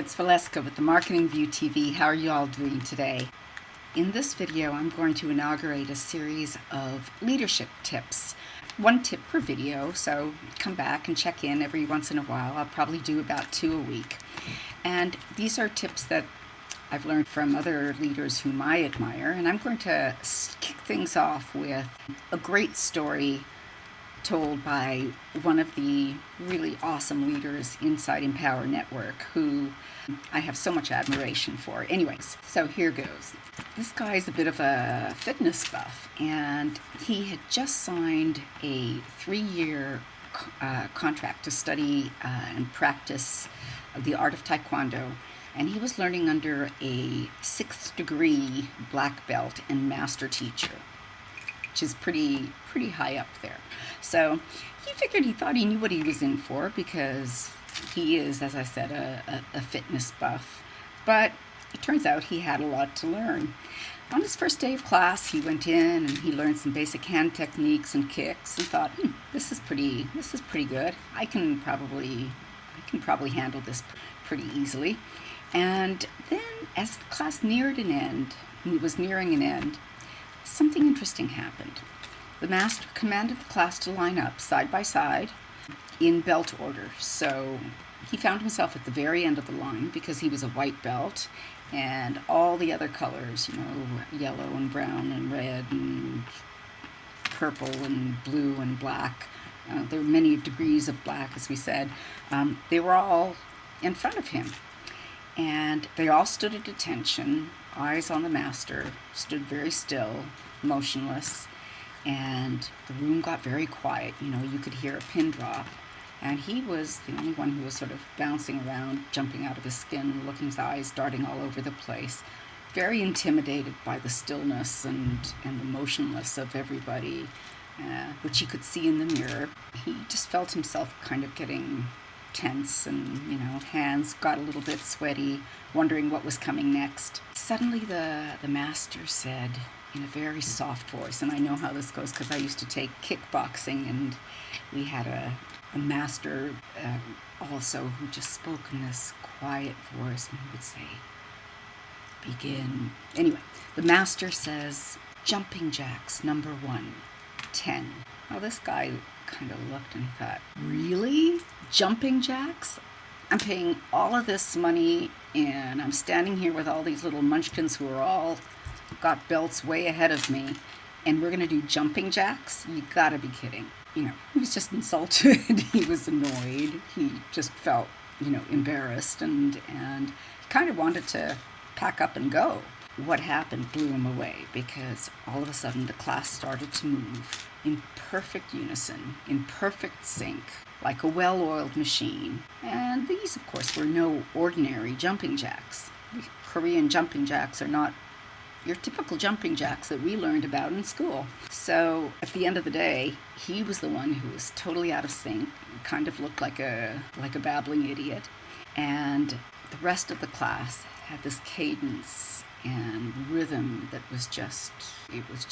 it's Valeska with the Marketing View TV. How are you all doing today? In this video, I'm going to inaugurate a series of leadership tips. One tip per video, so come back and check in every once in a while. I'll probably do about 2 a week. And these are tips that I've learned from other leaders whom I admire, and I'm going to kick things off with a great story told by one of the really awesome leaders inside Empower Network, who I have so much admiration for. Anyways, so here goes. This guy's a bit of a fitness buff, and he had just signed a 3-year contract to study and practice the art of Taekwondo, and he was learning under a 6th degree black belt and master teacher, which is pretty high up there. So he thought he knew what he was in for, because he is, as I said, a fitness buff. But it turns out he had a lot to learn. On his first day of class, he went in and he learned some basic hand techniques and kicks, and thought, this is pretty good. I can probably handle this pretty easily. And then, as the class neared an end, and it was nearing an end, something interesting happened. The master commanded the class to line up side by side in belt order. So he found himself at the very end of the line because he was a white belt, and all the other colors, yellow and brown and red and purple and blue and black, there were many degrees of black, as we said, they were all in front of him. And they all stood at attention, eyes on the master, stood very still, motionless, and the room got very quiet. You could hear a pin drop, and he was the only one who was sort of bouncing around, jumping out of his skin, looking, his eyes darting all over the place, very intimidated by the stillness and the motionless of everybody, which he could see in the mirror. He just felt himself kind of getting tense, and hands got a little bit sweaty, wondering what was coming next. Suddenly the master said, in a very soft voice, and I know how this goes because I used to take kickboxing, and we had a master also who just spoke in this quiet voice, and he would say, begin. Anyway, the master says, jumping jacks, number 1, 10. Now this guy kind of looked and thought, really? Jumping jacks? I'm paying all of this money, and I'm standing here with all these little munchkins who are all got belts way ahead of me, and we're going to do jumping jacks? You gotta be kidding. He was just insulted. He was annoyed. He just felt, embarrassed, and kind of wanted to pack up and go. What happened blew him away, because all of a sudden the class started to move in perfect unison, in perfect sync, like a well-oiled machine. And these, of course, were no ordinary jumping jacks. Korean jumping jacks are not your typical jumping jacks that we learned about in school. So at the end of the day, he was the one who was totally out of sync, kind of looked like a babbling idiot. And the rest of the class had this cadence and rhythm that was just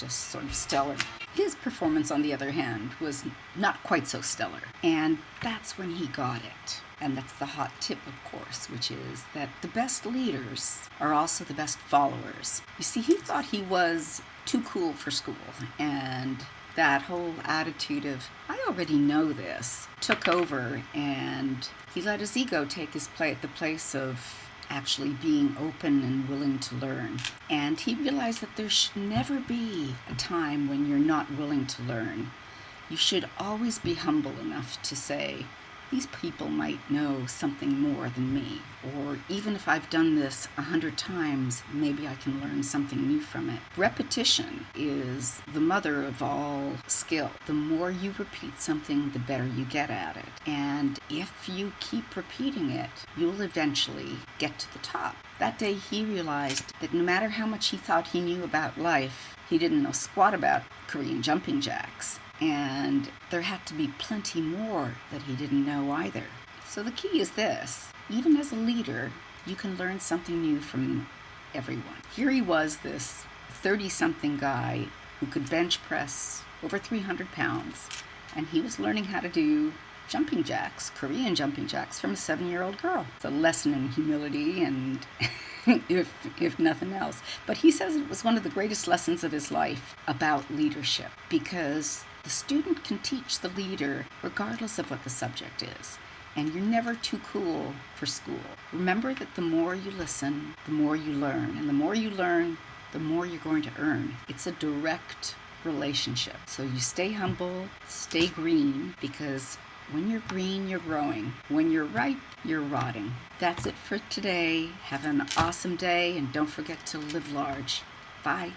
sort of stellar. His performance, on the other hand, was not quite so stellar. And that's when he got it. And that's the hot tip, of course, which is that the best leaders are also the best followers. You see, he thought he was too cool for school, and that whole attitude of, I already know this, took over, and he let his ego take his the place of actually being open and willing to learn. And he realized that there should never be a time when you're not willing to learn. You should always be humble enough to say, these people might know something more than me, or even if I've done this 100 times, maybe I can learn something new from it. Repetition is the mother of all skill. The more you repeat something, the better you get at it. And if you keep repeating it, you'll eventually get to the top. That day he realized that no matter how much he thought he knew about life, he didn't know squat about Korean jumping jacks. And there had to be plenty more that he didn't know either. So the key is this: even as a leader, you can learn something new from everyone. Here he was, this 30-something guy who could bench press over 300 pounds, and he was learning how to do jumping jacks, Korean jumping jacks, from a 7-year-old girl. It's a lesson in humility and if nothing else. But he says it was one of the greatest lessons of his life about leadership, because the student can teach the leader regardless of what the subject is. And you're never too cool for school. Remember that the more you listen, the more you learn. And the more you learn, the more you're going to earn. It's a direct relationship. So you stay humble, stay green, because when you're green, you're growing. When you're ripe, you're rotting. That's it for today. Have an awesome day, and don't forget to live large. Bye.